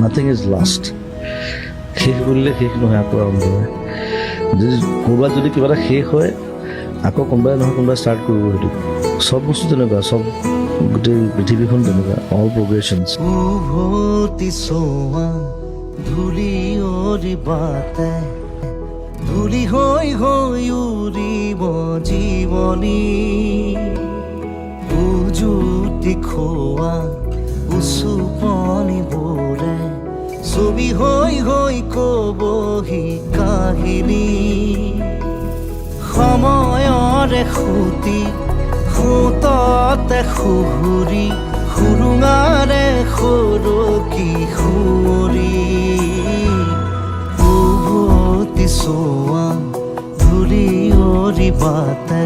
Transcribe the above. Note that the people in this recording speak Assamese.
Nothing is last. শেষ কৰিলে শেষ নহয়, আকৌ আৰম্ভ হয়। যদি ক'ৰবাত যদি কিবা এটা শেষ হয়, আকৌ কোনোবাই নহয় কোনোবাই ষ্টাৰ্ট কৰিব। সেইটো চব বস্তু তেনেকুৱা, চব গোটেই পৃথিৱীখন তেনেকুৱা, অল প্ৰগ্ৰেশ্যনছ। উভতি চোৱা ধূলি বাতে ধূলি হৈ উৰিব জীৱনী, উজুতি খোৱা উচুপনিবোৰে ছবি হৈ কবহি কাহিনী। সময়ৰে সুতি সুততে সুহুৰি সুৰুঙাৰে সৰকি সুৰি, উভতি চোৱা ধূলি বাতে